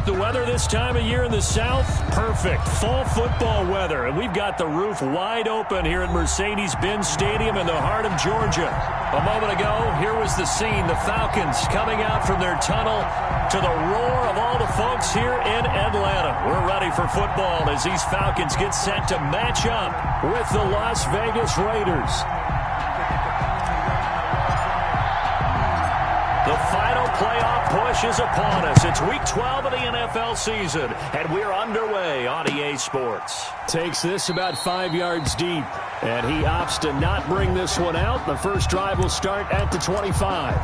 the weather this time of year in the South? Perfect. Fall football weather. And we've got the roof wide open here at Mercedes-Benz Stadium in the heart of Georgia. A moment ago, here was the scene. The Falcons coming out from their tunnel to the roar of all the folks here in Atlanta. We're ready for football as these Falcons get set to match up with the Las Vegas Raiders. The final playoff push is upon us. It's Week 12 of the NFL season, and we're underway on EA Sports. Takes this about 5 yards deep, and he opts to not bring this one out. The first drive will start at the 25.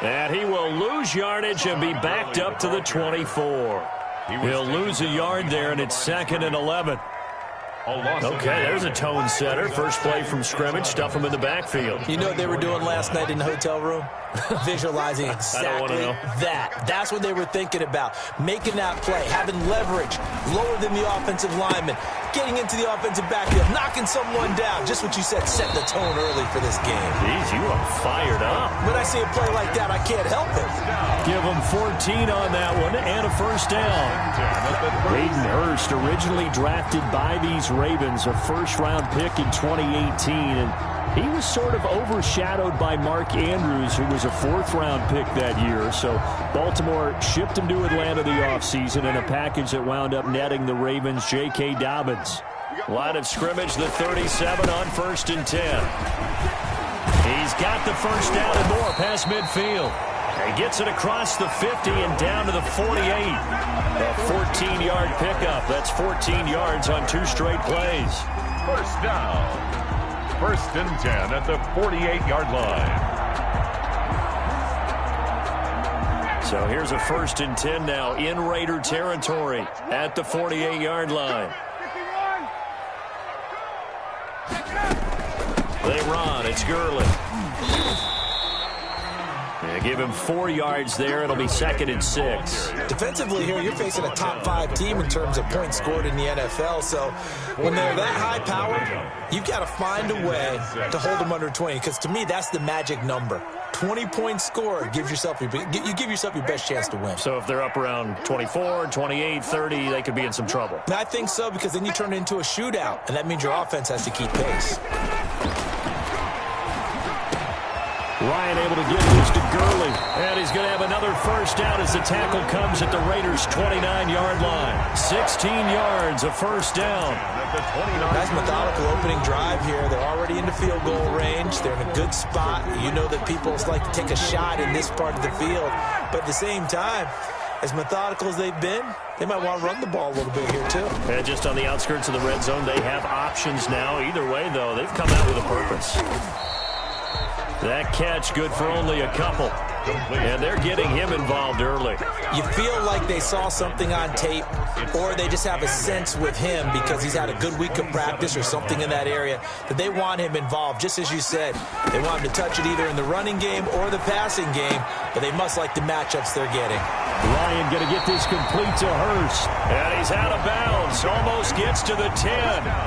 And he will lose yardage and be backed up to the 24. He'll lose a yard there, and it's 2nd and 11. Okay, there's a tone setter. First play from scrimmage. Stuff him in the backfield. You know what they were doing last night in the hotel room? Visualizing exactly that. That's what they were thinking about. Making that play, having leverage, lower than the offensive lineman, getting into the offensive backfield, knocking someone down. Just what you said, set the tone early for this game. Jeez, you are fired up. When I see a play like that, I can't help it. Give him 14 on that one and a first down. Hayden Hurst, originally drafted by these Ravens, a first-round pick in 2018, and he was sort of overshadowed by Mark Andrews, who was a 4th-round pick that year. So Baltimore shipped him to Atlanta the offseason in a package that wound up netting the Ravens J.K. Dobbins. Line of scrimmage, the 37 on 1st and 10. He's got the first down and more past midfield. He gets it across the 50 and down to the 48. A 14-yard pickup. That's 14 yards on 2 straight plays. First down. 1st and 10 at the 48-yard line. So here's a 1st and 10 now in Raider territory at the 48-yard line. They run. It's Gurley. Give him 4 yards there. It'll be 2nd and 6. Defensively here, you're facing a top 5 team in terms of points scored in the NFL. So when they're that high powered, you've got to find a way to hold them under 20. Because to me, that's the magic number. 20 points scored gives yourself you give yourself your best chance to win. So if they're up around 24, 28, 30, they could be in some trouble. And I think so, because then you turn it into a shootout, and that means your offense has to keep pace. Ryan able to give this to Gurley. And he's going to have another first down as the tackle comes at the Raiders' 29-yard line. 16 yards, a first down. Nice methodical opening drive here. They're already into field goal range. They're in a good spot. You know that people like to take a shot in this part of the field. But at the same time, as methodical as they've been, they might want to run the ball a little bit here too. And just on the outskirts of the red zone, they have options now. Either way, though, they've come out with a purpose. That catch good for only a couple. And they're getting him involved early. You feel like they saw something on tape, or they just have a sense with him because he's had a good week of practice or something in that area that they want him involved. Just as you said, they want him to touch it either in the running game or the passing game, but they must like the matchups they're getting. Ryan going to get this complete to Hurst. And he's out of bounds. Almost gets to the 10.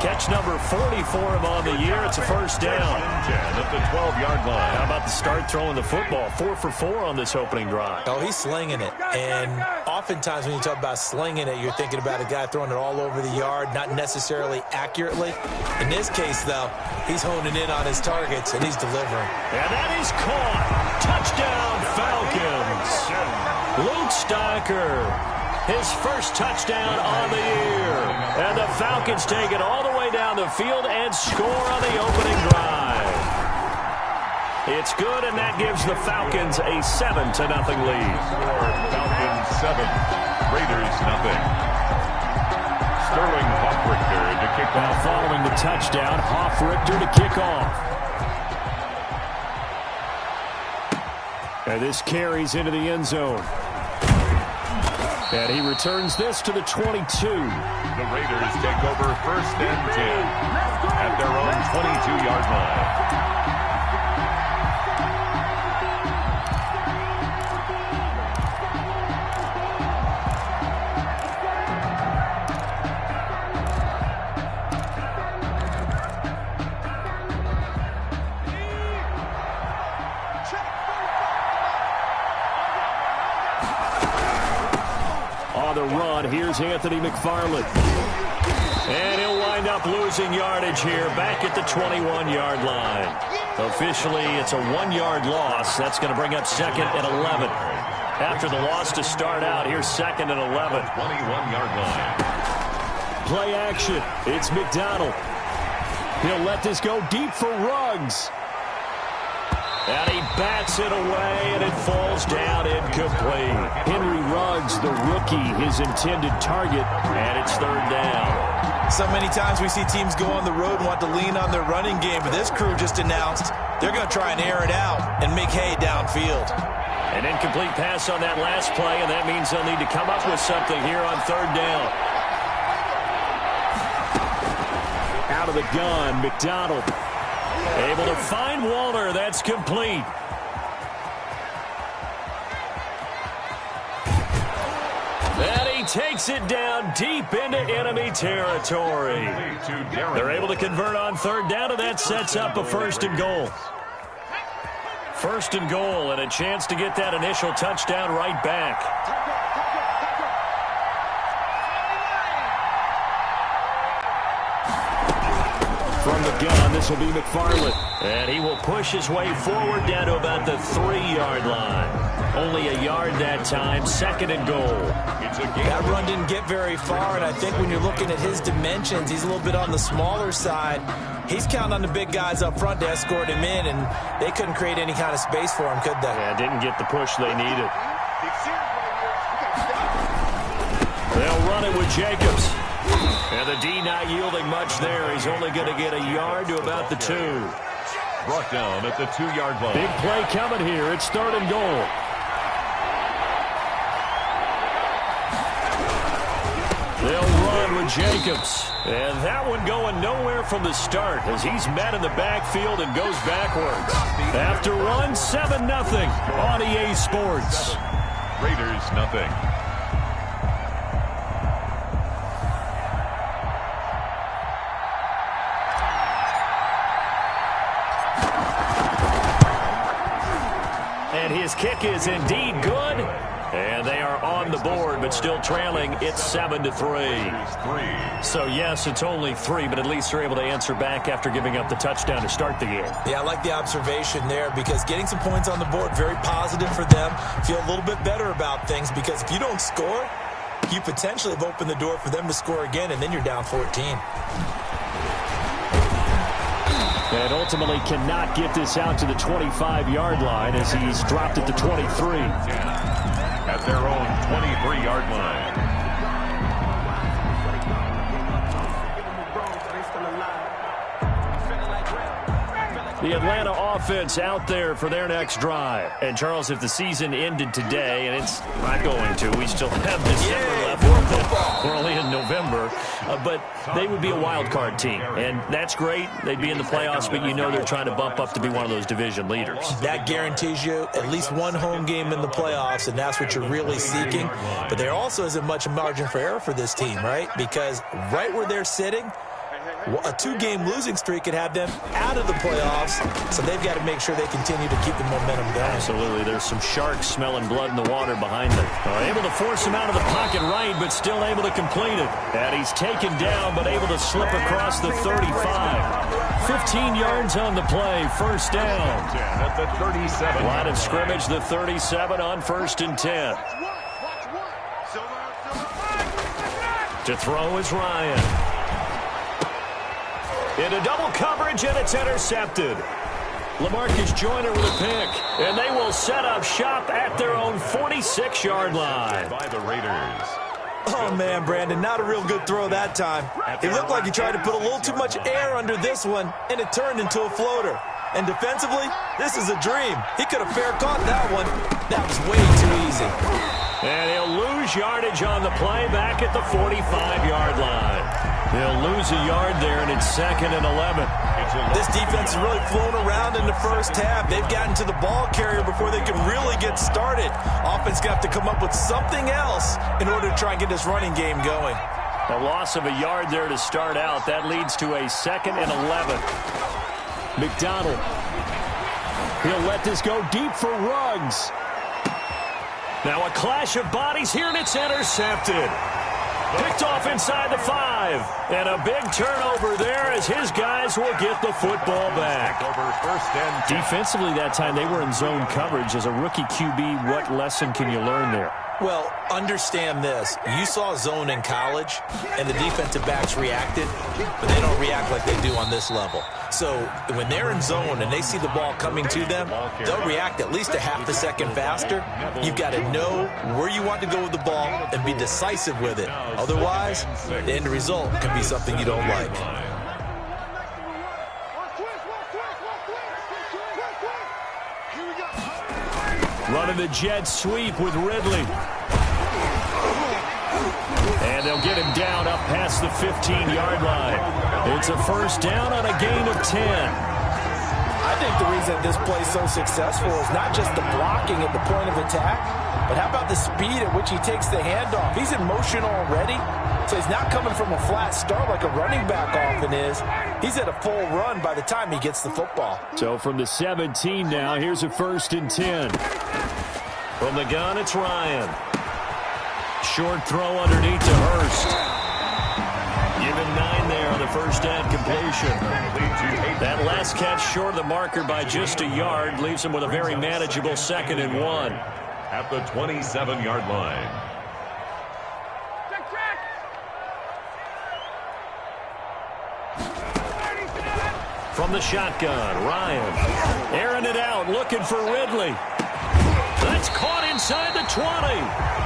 Catch number 40 for him on the year. It's a first down. 10 at the 12-yard line. How about the start throwing the football? 4 for 4 on this opening drive. Oh, he's slinging it. And oftentimes when you talk about slinging it, you're thinking about a guy throwing it all over the yard, not necessarily accurately. In this case, though, he's honing in on his targets, and he's delivering. And that is caught. Touchdown, Falcons. Luke Stocker, his first touchdown on the year. And the Falcons take it all the way down the field and score on the opening drive. It's good, and that gives the Falcons a 7-0 lead. Falcons 7, Raiders 0. Sterling Hoffrichter to kick off. Following the touchdown, Hoffrichter to kick off. And this carries into the end zone. And he returns this to the 22. The Raiders take over 1st and 10 at their own 22-yard line. Here's Anthony McFarland. And he'll wind up losing yardage here back at the 21-yard line. Officially, it's a 1-yard loss. That's going to bring up 2nd and 11. After the loss to start out, here's 2nd and 11. 21-yard line. Play action. It's McDonald. He'll let this go deep for Ruggs. And he bats it away, and it falls down incomplete. Henry Ruggs, the rookie, his intended target, and it's 3rd down. So many times we see teams go on the road and want to lean on their running game, but this crew just announced they're going to try and air it out and make hay downfield. An incomplete pass on that last play, and that means they'll need to come up with something here on 3rd down. Out of the gun, McDonald. Able to find Waller. That's complete. And he takes it down deep into enemy territory. They're able to convert on 3rd down, and that sets up a 1st and goal. 1st and goal, and a chance to get that initial touchdown right back. From the gun, this will be McFarland. And he will push his way forward down to about the 3-yard line. Only a yard that time, 2nd and goal. That run didn't get very far, and I think when you're looking at his dimensions, he's a little bit on the smaller side. He's counting on the big guys up front to escort him in, and they couldn't create any kind of space for him, could they? Yeah, didn't get the push they needed. They'll run it with Jacobs. And the D not yielding much there. He's only going to get a yard to about the 2. Brought down at the 2-yard line. Big play coming here. It's 3rd and goal. They'll run with Jacobs. And that one going nowhere from the start as he's met in the backfield and goes backwards. After one, 7-0 on EA Sports. Raiders 0. And his kick is indeed good. And they are on the board, but still trailing. It's 7-3. So, yes, it's only 3, but at least they're able to answer back after giving up the touchdown to start the game. Yeah, I like the observation there because getting some points on the board, very positive for them. Feel a little bit better about things because if you don't score, you potentially have opened the door for them to score again, and then you're down 14. And ultimately cannot get this out to the 25-yard line as he's dropped at the 23. At their own 23-yard line. The Atlanta offense out there for their next drive. And, Charles, if the season ended today, and it's not going to, we still have December left. We're only in November. But they would be a wild card team. And that's great. They'd be in the playoffs, but you know they're trying to bump up to be one of those division leaders. That guarantees you at least one home game in the playoffs, and that's what you're really seeking. But there also isn't much margin for error for this team, right? Because right where they're sitting, a 2-game losing streak could have them out of the playoffs, so they've got to make sure they continue to keep the momentum going. Absolutely. There's some sharks smelling blood in the water behind them. Able to force him out of the pocket right, but still able to complete it. And he's taken down, but able to slip across the 35. 15 yards on the play. 1st down. At the 37. Line of scrimmage, the 37 on 1st and 10. To throw is Ryan. Into double coverage, and it's intercepted. LaMarcus Joyner with a pick. And they will set up shop at their own 46-yard line. By the Raiders. Oh, man, Brandon, not a real good throw that time. It looked like he tried to put a little too much air under this one, and it turned into a floater. And defensively, this is a dream. He could have fair caught that one. That was way too easy. And he'll lose yardage on the play back at the 45-yard line. They'll lose a yard there, and it's 2nd and 11. This defense has really flown around in the first half. They've gotten to the ball carrier before they can really get started. Offense got to come up with something else in order to try and get this running game going. A loss of a yard there to start out. That leads to a 2nd and 11. McDonald. He'll let this go deep for Ruggs. Now a clash of bodies here, and it's intercepted. Picked off inside the 5. And a big turnover there as his guys will get the football back. Defensively that time, they were in zone coverage. As a rookie QB, what lesson can you learn there? Well, understand this. You saw zone in college, and the defensive backs reacted, but they don't react like they do on this level. So when they're in zone and they see the ball coming to them, they'll react at least a half a second faster. You've got to know where you want to go with the ball and be decisive with it. Otherwise, the end result can be something you don't like. Running the jet sweep with Ridley. And they'll get him down up past the 15-yard line. It's a first down on a gain of 10. I think the reason this play is so successful is not just the blocking at the point of attack, but how about the speed at which he takes the handoff? He's in motion already, so he's not coming from a flat start like a running back often is. He's at a full run by the time he gets the football. So from the 17 now, here's a 1st and 10. From the gun, it's Ryan. Short throw underneath to Hurst. Given 9 there on the first down completion. That last catch short of the marker by just a yard leaves him with a very manageable 2nd and 1. At the 27-yard line. From the shotgun, Ryan airing it out, looking for Ridley. That's caught inside the 20.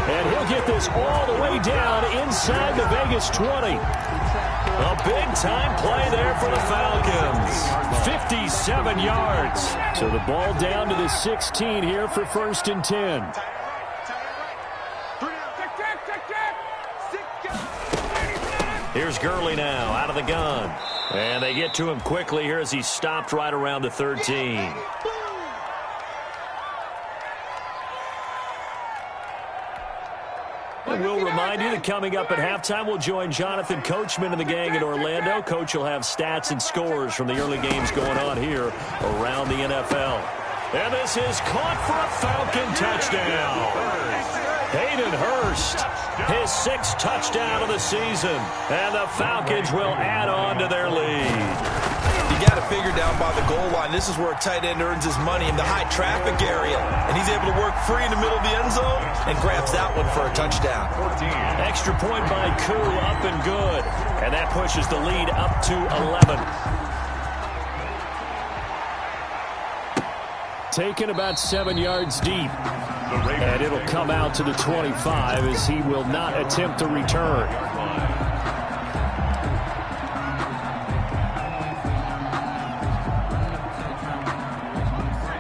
And he'll get this all the way down inside the Vegas 20. A big-time play there for the Falcons. 57 yards. So the ball down to the 16 here for 1st and 10. Here's Gurley now out of the gun. And they get to him quickly here as he's stopped right around the 13. And we'll remind you that coming up at halftime, we'll join Jonathan Coachman and the gang in Orlando. Coach will have stats and scores from the early games going on here around the NFL. And this is caught for a Falcon touchdown. Hayden Hurst, his 6th touchdown of the season. And the Falcons will add on to their lead. You got to figure down by the goal line. This is where a tight end earns his money in the high traffic area. And he's able to work free in the middle of the end zone and grabs that one for a touchdown. 14. Extra point by Koo, up and good. And that pushes the lead up to 11. Taken about 7 yards deep. And it'll come out to the 25 as he will not attempt to return.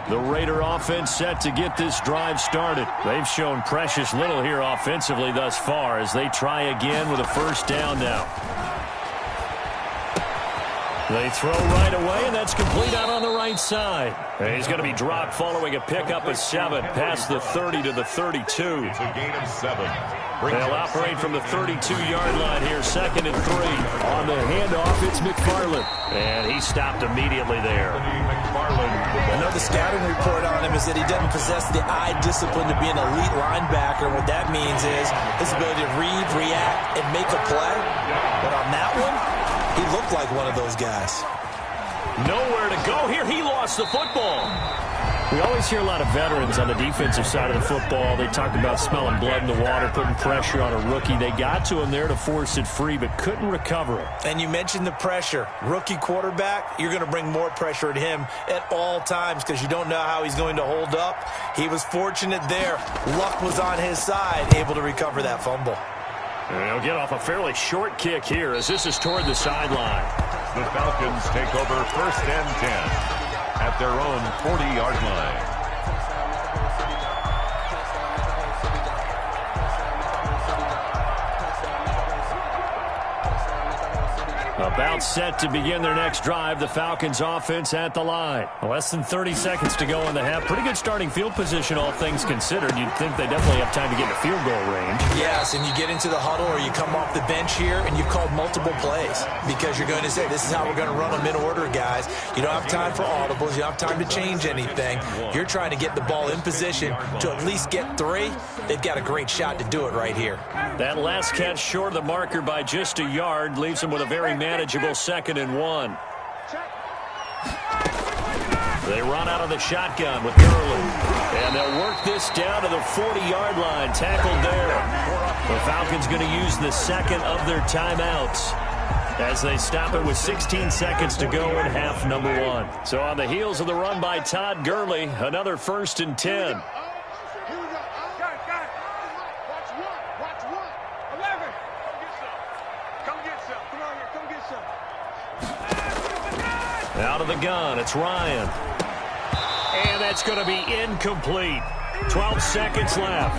The Raider offense set to get this drive started. They've shown precious little here offensively thus far as they try again with a first down now. They throw right away, and that's complete out on the right side. And he's going to be dropped following a pickup of 7 past the 30 to the 32. It's a gain of 7. They'll operate from the 32-yard line here, 2nd and 3. On the handoff, it's McFarland. And he stopped immediately there. Another scouting report on him is that he doesn't possess the eye discipline to be an elite linebacker. What that means is his ability to read, react, and make a play. But on that one, he looked like one of those guys. Nowhere to go here. He lost the football. We always hear a lot of veterans on the defensive side of the football. They talk about smelling blood in the water, putting pressure on a rookie. They got to him there to force it free, but couldn't recover it. And you mentioned the pressure. Rookie quarterback, you're going to bring more pressure at him at all times because you don't know how he's going to hold up. He was fortunate there. Luck was on his side, able to recover that fumble. And he'll get off a fairly short kick here as this is toward the sideline. The Falcons take over 1st and 10 at their own 40-yard line. About set to begin their next drive. The Falcons offense at the line. Less than 30 seconds to go in the half. Pretty good starting field position, all things considered. You'd think they definitely have time to get to field goal range. Yes, and you get into the huddle or you come off the bench here and you've called multiple plays because you're going to say, this is how we're going to run them in order, guys. You don't have time for audibles. You don't have time to change anything. You're trying to get the ball in position to at least get 3. They've got a great shot to do it right here. That last catch short of the marker by just a yard leaves them with a very manageable 2nd and 1. They run out of the shotgun with Gurley. And they'll work this down to the 40-yard line. Tackled there. The Falcons going to use the 2nd of their timeouts as they stop it with 16 seconds to go in half number 1. So on the heels of the run by Todd Gurley, another 1st and 10. Out of the gun, it's Ryan. And that's going to be incomplete. 12 seconds left.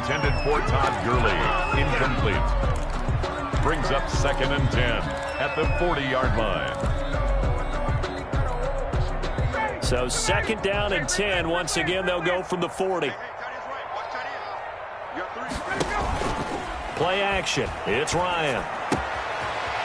Intended for Todd Gurley. Incomplete. Brings up 2nd and 10 at the 40-yard line. So 2nd down and 10. Once again, they'll go from the 40. Play action. It's Ryan.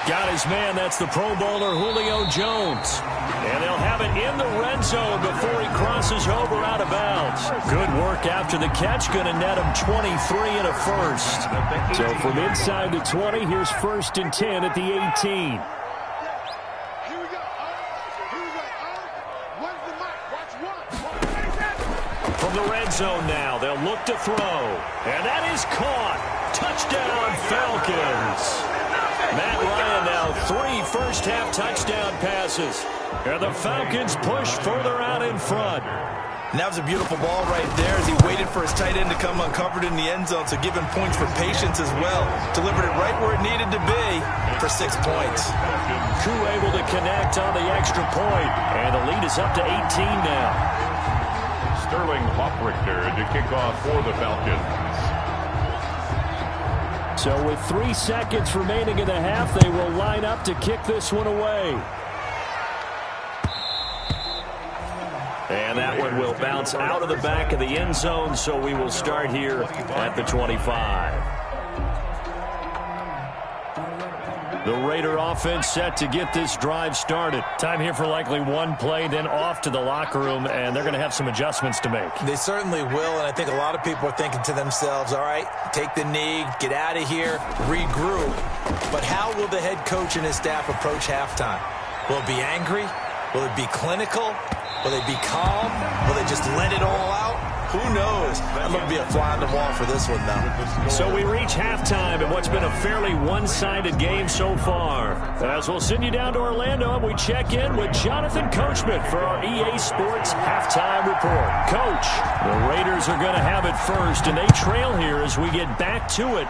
Got his man. That's the Pro Bowler Julio Jones. And they'll have it in the red zone before he crosses over out of bounds. Good work after the catch. Going to net him 23 and a 1st. So from inside the 20, here's 1st and 10 at the 18. From the red zone now, they'll look to throw. And that is caught. Touchdown, Falcons. Matt Ryan now 3 first-half touchdown passes. And the Falcons push further out in front. And that was a beautiful ball right there as he waited for his tight end to come uncovered in the end zone, so giving points for patience as well. Delivered it right where it needed to be for 6 points. Koo able to connect on the extra point, and the lead is up to 18 now. Sterling Hoffrichter to kick off for the Falcons. So with 3 seconds remaining in the half, they will line up to kick this one away. And that one will bounce out of the back of the end zone, so we will start here at the 25. The Raider offense set to get this drive started. Time here for likely one play, then off to the locker room, and they're going to have some adjustments to make. They certainly will, and I think a lot of people are thinking to themselves, all right, take the knee, get out of here, regroup. But how will the head coach and his staff approach halftime? Will it be angry? Will it be clinical? Will they be calm? Will they just let it all out? Who knows? I'm going to be a fly on the wall for this one, though. So we reach halftime in what's been a fairly one-sided game so far. As we'll send you down to Orlando, and we check in with Jonathan Coachman for our EA Sports Halftime Report. Coach, the Raiders are going to have it first, and they trail here as we get back to it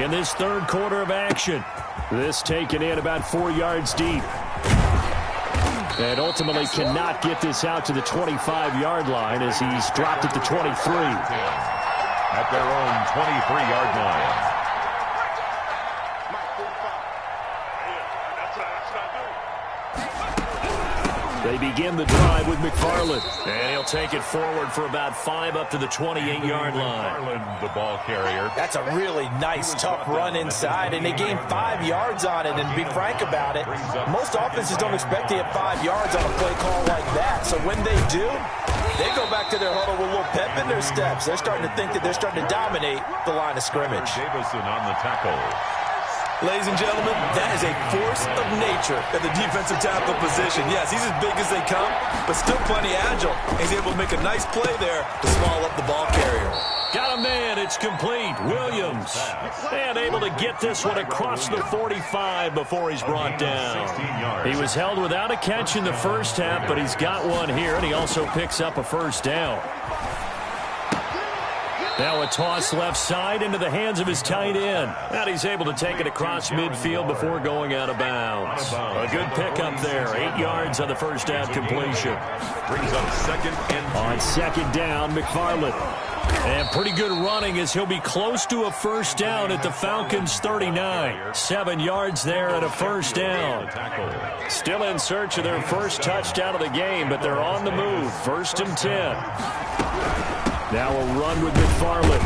in this third quarter of action. This taken in about 4 yards deep. And ultimately cannot get this out to the 25-yard line as he's dropped it to 23. At their own 23-yard line. They begin the drive with McFarland. And he'll take it forward for about 5 up to the 28-yard line. McFarland, the ball carrier. That's a really nice, tough run inside, and they gained 5 yards on it. And to be frank about it, most offenses don't expect to get 5 yards on a play call like that. So when they do, they go back to their huddle with a little pep in their steps. They're starting to think that they're starting to dominate the line of scrimmage. Davison on the tackle. Ladies and gentlemen, that is a force of nature at the defensive tackle position. Yes, he's as big as they come, but still plenty agile. He's able to make a nice play there to swallow up the ball carrier. Got a man. It's complete. Williams. And able to get this one across the 45 before he's brought down. He was held without a catch in the first half, but he's got one here, and he also picks up a first down. Now a toss left side into the hands of his tight end. And he's able to take it across midfield before going out of bounds. A good pickup there. 8 yards on the first down completion. Brings up second and 2. On second down, McFarland. And pretty good running as he'll be close to a first down at the Falcons' 39. 7 yards there and a first down. Still in search of their first touchdown of the game, but they're on the move. 1st and 10. Now a run with McFarland.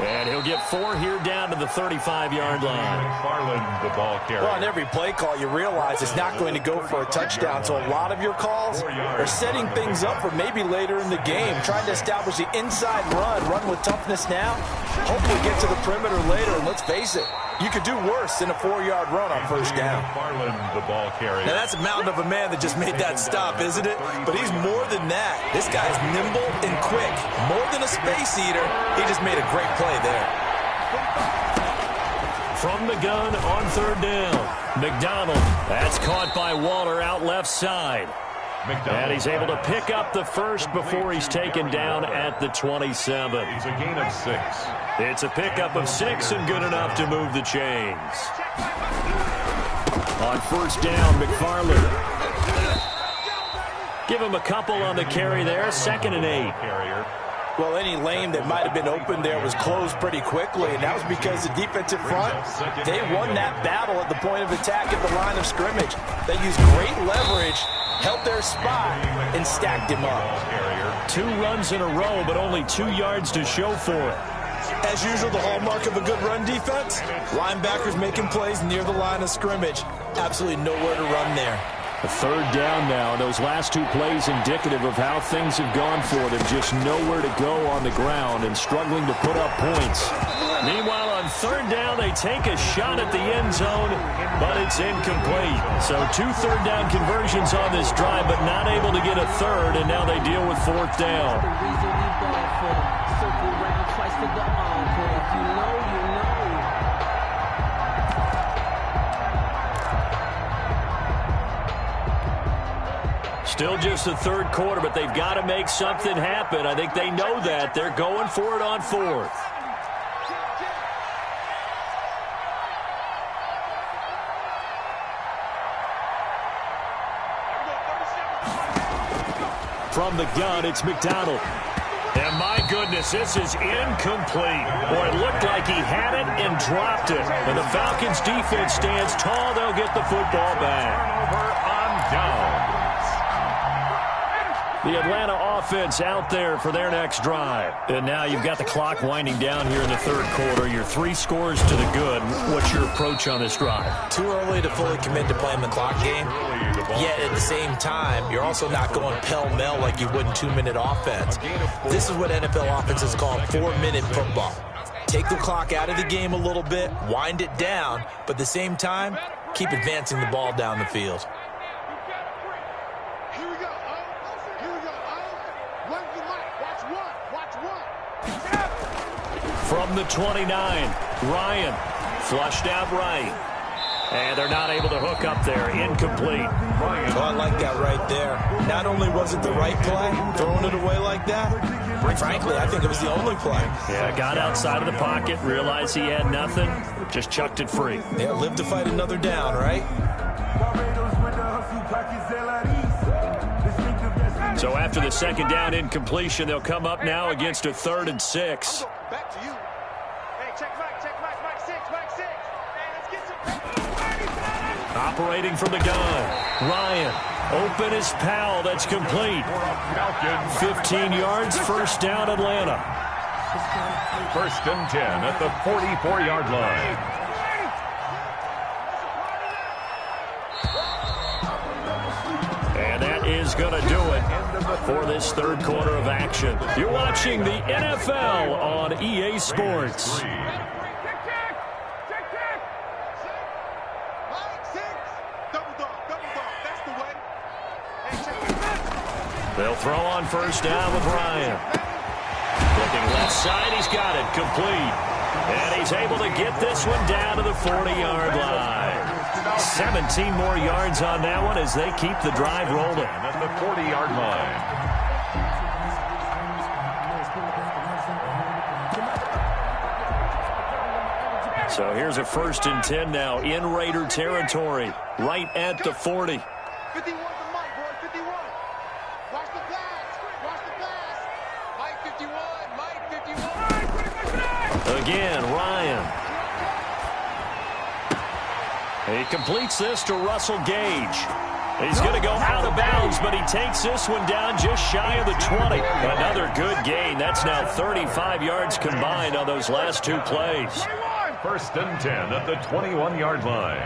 And he'll get 4 here down to the 35-yard line. McFarland, the ball carrier. Well, on every play call, you realize it's not going to go for a touchdown. So a lot of your calls are setting things up for maybe later in the game, trying to establish the inside run with toughness now. Hopefully get to the perimeter later, and let's face it, you could do worse than a 4-yard run on first down. McFarland, the ball carrier. Now, that's a mountain of a man that just made that stop, isn't it? But he's more than that. This guy's nimble and quick. More than a space eater, he just made a great play there. From the gun on 3rd down, McDonald. That's caught by Waller out left side. And he's able to pick up the first before he's taken down at the 27. He's a gain of 6. It's a pickup of 6 and good enough to move the chains. On 1st down, McFarland. Give him a couple on the carry there. 2nd and 8. Well, any lane that might have been open there was closed pretty quickly, and that was because the defensive front, they won that battle at the point of attack at the line of scrimmage. They used great leverage, held their spot, and stacked him up. 2 runs in a row, but only 2 yards to show for it. As usual, the hallmark of a good run defense, linebackers making plays near the line of scrimmage. Absolutely nowhere to run there. A 3rd down now. Those last 2 plays indicative of how things have gone for them. Just nowhere to go on the ground and struggling to put up points. Meanwhile, on 3rd down, they take a shot at the end zone, but it's incomplete. So 2 3rd down conversions on this drive, but not able to get a 3rd, and now they deal with 4th down. Still just the 3rd quarter, but they've got to make something happen. I think they know that. They're going for it on 4th. From the gun, it's McDonald. And my goodness, this is incomplete. Boy, it looked like he had it and dropped it. And the Falcons defense stands tall. They'll get the football back. Turnover on down. The Atlanta offense out there for their next drive. And now you've got the clock winding down here in the 3rd quarter. You're 3 scores to the good. What's your approach on this drive? Too early to fully commit to playing the clock game. Yet at the same time, you're also not going pell-mell like you would in 2-minute offense. This is what NFL offenses call 4-minute football. Take the clock out of the game a little bit, wind it down, but at the same time, keep advancing the ball down the field. From the 29, Ryan flushed out right. And they're not able to hook up there. Incomplete. Oh, I like that right there. Not only was it the right play, throwing it away like that, frankly, I think it was the only play. Yeah, got outside of the pocket, realized he had nothing, just chucked it free. Yeah, live to fight another down, right? So after the 2nd down incompletion, they'll come up now against a 3rd and 6. Back to you. Hey, check Mike 6. Hey, let's get some. Operating from the gun, Ryan. Open is Powell. That's complete. 15 yards, 1st down, Atlanta. 1st and 10 at the 44-yard line. And that is going to do it for this 3rd quarter of action. You're watching the NFL on EA Sports. They'll throw on first down with Ryan. Looking left side, he's got it complete. And he's able to get this one down to the 40-yard line. 17 more yards on that one as they keep the drive rolling. At the 40-yard line. So here's a 1st and 10 now in Raider territory, right at the 40. 51 to Mike, boy, 51. Watch the pass. Watch the pass. Mike 51. Mike 51. Again, Ryan. He completes this to Russell Gage. He's going to go out of bounds, but he takes this one down just shy of the 20. Another good gain. That's now 35 yards combined on those last 2 plays. 1st and 10 at the 21-yard line.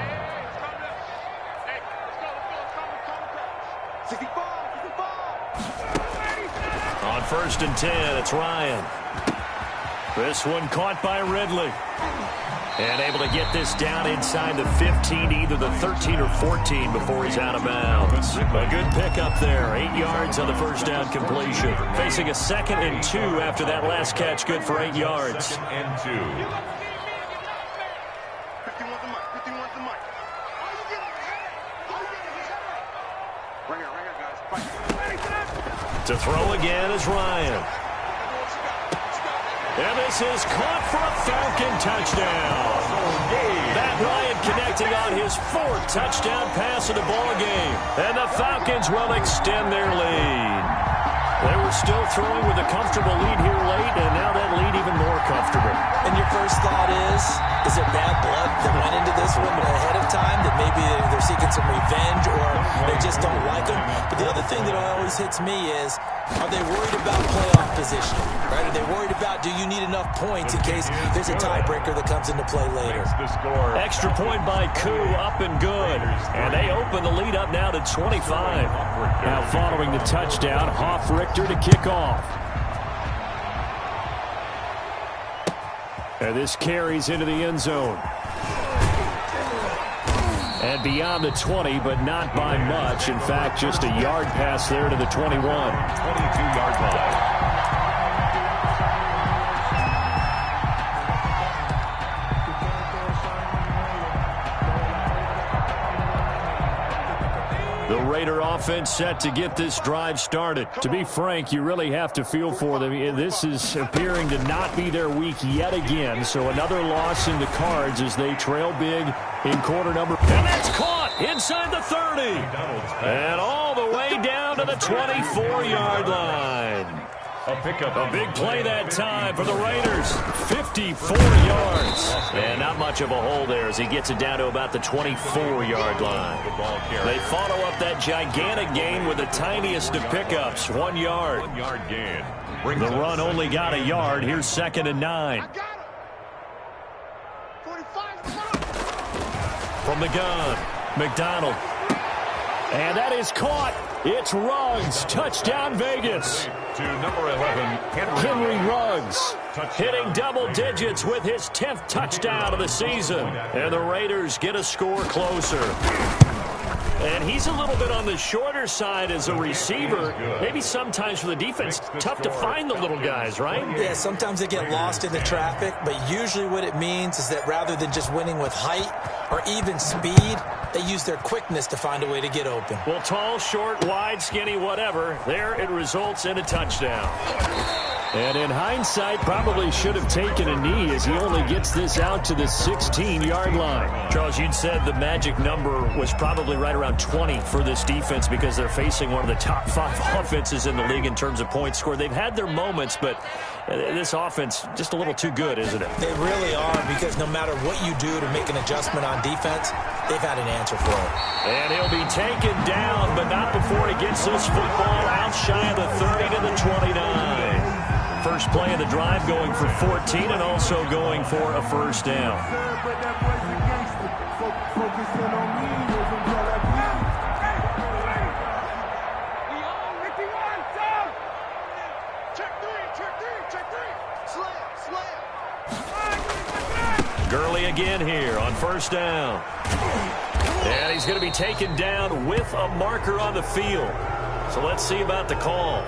65. On 1st and 10, it's Ryan. This one caught by Ridley. And able to get this down inside the 15, either the 13 or 14 before he's out of bounds. A good pickup there. 8 yards on the 1st down completion. Facing a 2nd and 2 after that last catch. Good for 8 yards. 2nd and 2. 51 to Mike. 51 to Mike. Right here, guys. To throw again is Ryan. And this is caught for a Falcon touchdown. Matt Ryan connecting on his 4th touchdown pass of the ball game. And the Falcons will extend their lead. They were still throwing with a comfortable lead here late, and now that lead even more comfortable. And your first thought is there bad blood that went into this one ahead of time, that maybe they're seeking some revenge or they just don't like him? But the other thing that always hits me is, are they worried about playoff position? Right? Are they worried about, do you need enough points in case there's a tiebreaker that comes into play later? The score. Extra point by Koo, up and good. And they open the lead up now to 25. Now following the touchdown, Hoff-Richter to kick off. And this carries into the end zone. And beyond the 20, but not by much. In fact, just a yard pass there to the 21. 22-yard line. The Raider offense set to get this drive started. To be frank, you really have to feel for them. This is appearing to not be their week yet again. So another loss in the cards as they trail big in quarter number. And that's caught inside the 30. And all the way down to the 24-yard line. A pickup. A big play that time for the Raiders. 54 yards. And not much of a hole there as he gets it down to about the 24-yard line. They follow up that gigantic gain with the tiniest of pickups, 1 yard. 1 yard gain. The run only got a yard. Here's 2nd and 9. From the gun, McDonald. And that is caught. It's Ruggs. Touchdown, Vegas. To number 11, Henry Ruggs hitting double digits with his 10th touchdown of the season. And the Raiders get a score closer. And he's a little bit on the shorter side as a receiver. Maybe sometimes for the defense, tough to find the little guys, right? Yeah, sometimes they get lost in the traffic, but usually what it means is that rather than just winning with height or even speed, they use their quickness to find a way to get open. Well, tall, short, wide, skinny, whatever, there it results in a touchdown. And in hindsight, probably should have taken a knee as he only gets this out to the 16-yard line. Charles, you'd said the magic number was probably right around 20 for this defense because they're facing one of the top 5 offenses in the league in terms of points scored. They've had their moments, but this offense just a little too good, isn't it? They really are, because no matter what you do to make an adjustment on defense, they've had an answer for it. And he'll be taken down, but not before he gets this football out shy of the 30 to the 29. First play of the drive going for 14 and also going for a first down. Gurley again here on first down. And he's going to be taken down with a marker on the field. So let's see about the call.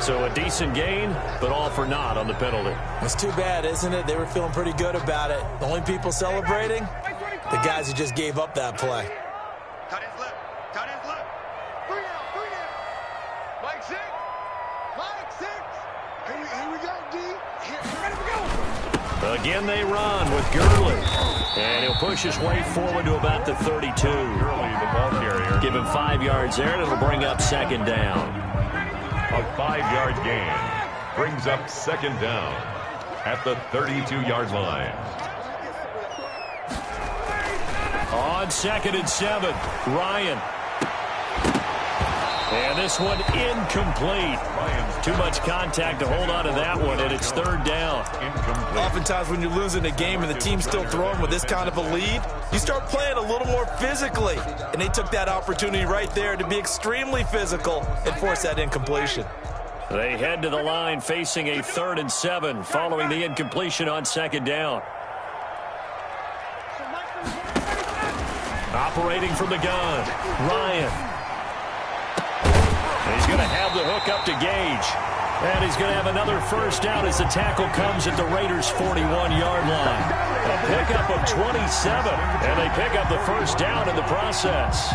So a decent gain, but all for naught on the penalty. It's too bad, isn't it? They were feeling pretty good about it. The only people celebrating, the guys who just gave up that play. Cut his lip. Cut his lip. 3 out. 3 out. Mike 6. Mike 6. Here we go, D. Ready to go. Again, they run with Gurley. And he'll push his way forward to about the 32. Gurley, the ball carrier. Give him 5 yards there, and it'll bring up second down. A 5-yard gain brings up second down at the 32-yard line. On 2nd and 7, Ryan. And this one incomplete. Too much contact to hold on to that one, and it's 3rd down. Incomplete. Oftentimes when you're losing a game and the team's still throwing with this kind of a lead, you start playing a little more physically. And they took that opportunity right there to be extremely physical and force that incompletion. They head to the line facing a 3rd and 7 following the incompletion on 2nd down. Operating from the gun, Ryan. And he's going to have the hook up to Gage. And he's going to have another first down as the tackle comes at the Raiders' 41-yard line. A pickup of 27, and they pick up the first down in the process.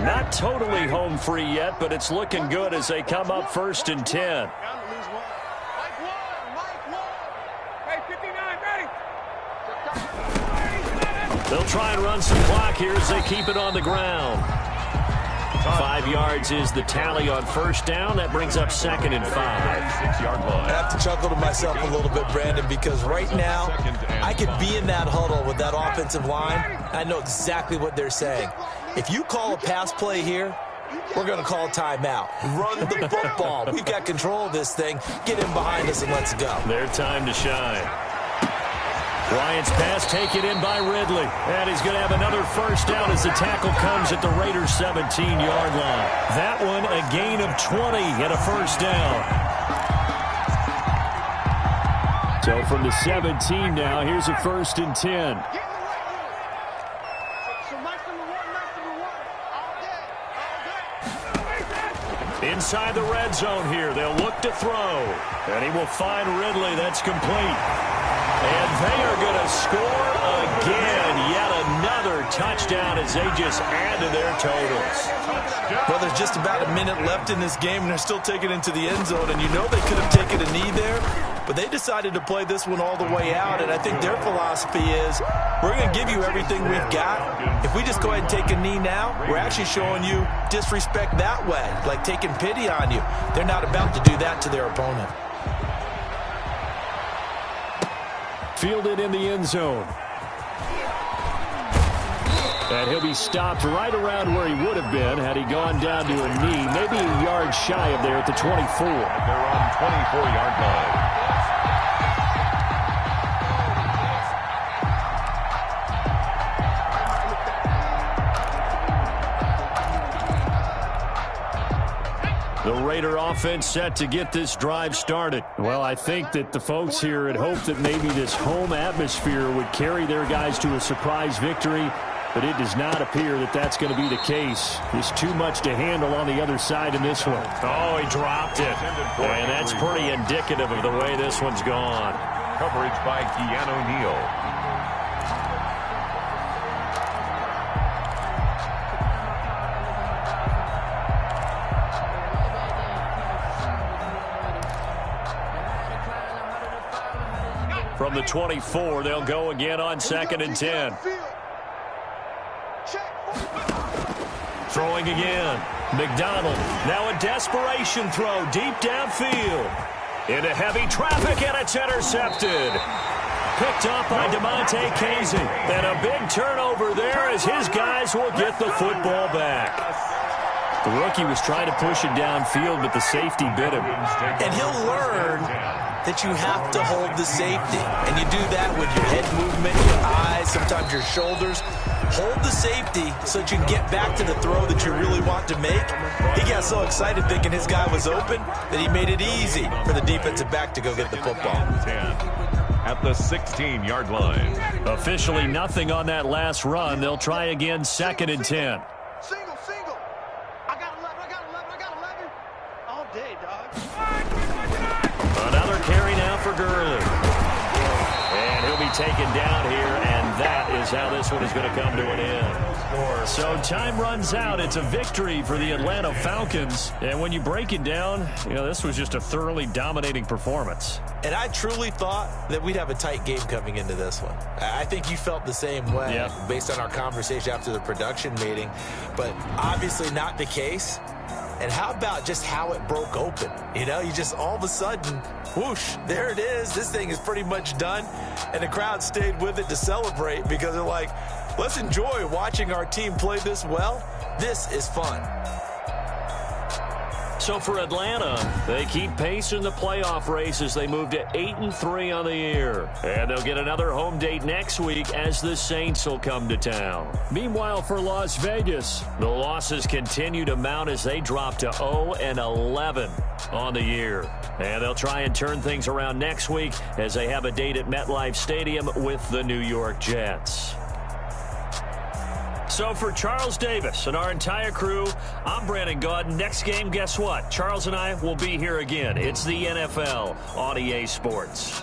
Not totally home free yet, but it's looking good as they come up 1st and 10. They'll try and run some clock here as they keep it on the ground. 5 yards is the tally on first down. That brings up 2nd and 5. 6-yard line. I have to chuckle to myself a little bit, Brandon, because right now I could be in that huddle with that offensive line. I know exactly what they're saying. If you call a pass play here, we're going to call timeout. Run the football. We've got control of this thing. Get in behind us and let's go. Their time to shine. Bryant's pass taken in by Ridley. And he's going to have another first down as the tackle comes at the Raiders' 17-yard line. That one a gain of 20 and a first down. So from the 17 now, here's a 1st and 10. Inside the red zone here. They'll look to throw. And he will find Ridley. That's complete. And they are going to score again. Yet another touchdown as they just add to their totals. Well, there's just about a minute left in this game, and they're still taking it into the end zone. And you know they could have taken a knee there, but they decided to play this one all the way out. And I think their philosophy is, we're going to give you everything we've got. If we just go ahead and take a knee now, we're actually showing you disrespect that way, like taking pity on you. They're not about to do that to their opponent. Fielded in the end zone. And he'll be stopped right around where he would have been had he gone down to a knee, maybe a yard shy of there at the 24. They're on 24-yard line. The Raider offense set to get this drive started. Well, I think that the folks here had hoped that maybe this home atmosphere would carry their guys to a surprise victory, but it does not appear that that's going to be the case. There's too much to handle on the other side in this one. Oh, he dropped it. And that's pretty indicative of the way this one's gone. Coverage by Keanu Neal. From the 24, they'll go again on 2nd and 10. Throwing again. McDonald. Now a desperation throw deep downfield. Into heavy traffic, and it's intercepted. Picked up by DeMonte Casey. And a big turnover there as his guys will get the football back. The rookie was trying to push it downfield, but the safety bit him. And he'll learn that you have to hold the safety. And you do that with your head movement, your eyes, sometimes your shoulders. Hold the safety so that you can get back to the throw that you really want to make. He got so excited thinking his guy was open that he made it easy for the defensive back to go get the football. At the 16-yard line. Officially nothing on that last run. They'll try again, 2nd and 10. Single. I got 11. All day, dog. Another carry now for Gurley. And he'll be taken down here, and that is how this one is going to come to an end. So time runs out. It's a victory for the Atlanta Falcons. And when you break it down, this was just a thoroughly dominating performance. And I truly thought that we'd have a tight game coming into this one. I think you felt the same way based on our conversation after the production meeting. But obviously not the case. And how about just how it broke open? You just all of a sudden, whoosh, there it is. This thing is pretty much done. And the crowd stayed with it to celebrate because they're like, let's enjoy watching our team play this well. This is fun. So for Atlanta, they keep pace in the playoff race as they move to 8-3 on the year. And they'll get another home date next week as the Saints will come to town. Meanwhile, for Las Vegas, the losses continue to mount as they drop to 0-11 on the year. And they'll try and turn things around next week as they have a date at MetLife Stadium with the New York Jets. So for Charles Davis and our entire crew, I'm Brandon Gaudin. Next game, guess what? Charles and I will be here again. It's the NFL on EA Sports.